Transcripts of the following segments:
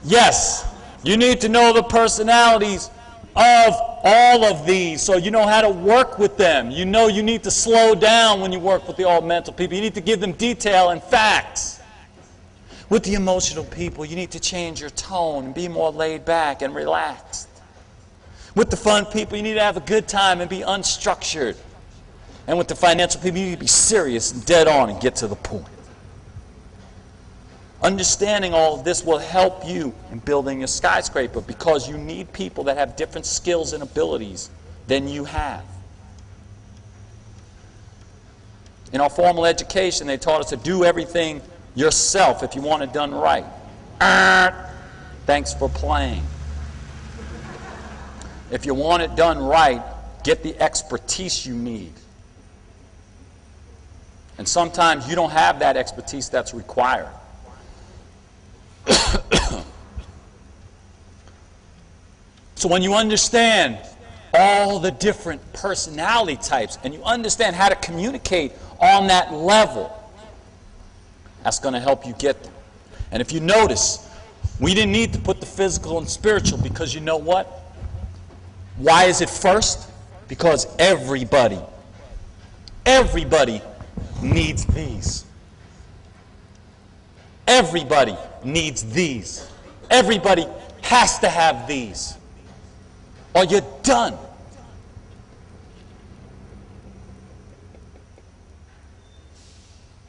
Yes, you need to know the personalities of all of these so you know how to work with them. You know you need to slow down when you work with the all mental people. You need to give them detail and facts. With the emotional people, you need to change your tone and be more laid back and relaxed. With the fun people, you need to have a good time and be unstructured. And with the financial people, you need to be serious and dead on and get to the point. Understanding all of this will help you in building a skyscraper because you need people that have different skills and abilities than you have. In our formal education, they taught us to do everything yourself if you want it done right. Thanks for playing. If you want it done right, get the expertise you need. And sometimes you don't have that expertise that's required. So when you understand all the different personality types and you understand how to communicate on that level, that's going to help you get there. And if you notice, we didn't need to put the physical and spiritual because you know what? Why is it first? Because everybody needs these. Everybody needs these. Everybody has to have these. Or you're done.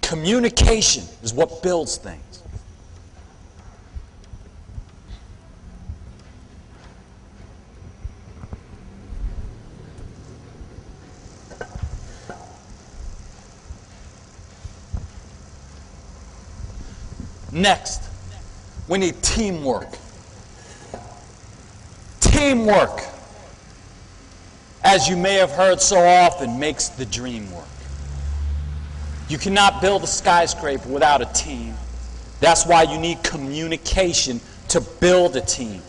Communication is what builds things. Next, we need teamwork. Teamwork, as you may have heard so often, makes the dream work. You cannot build a skyscraper without a team. That's why you need communication to build a team,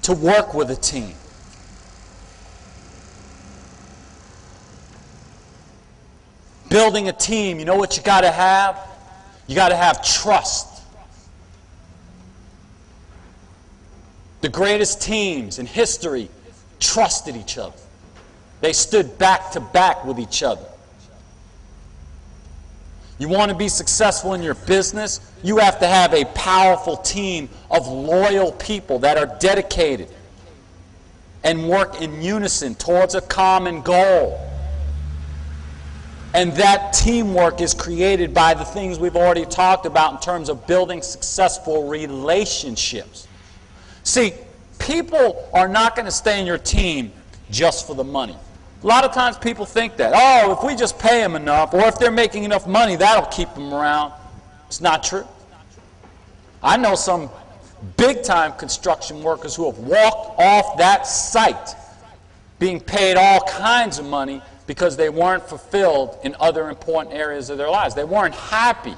to work with a team. Building a team, you know what you got to have? You got to have trust. The greatest teams in history trusted each other. They stood back to back with each other. You want to be successful in your business? You have to have a powerful team of loyal people that are dedicated and work in unison towards a common goal. And that teamwork is created by the things we've already talked about in terms of building successful relationships. See, people are not going to stay in your team just for the money. A lot of times people think that, oh, if we just pay them enough, or if they're making enough money, that'll keep them around. It's not true. I know some big-time construction workers who have walked off that site being paid all kinds of money because they weren't fulfilled in other important areas of their lives. They weren't happy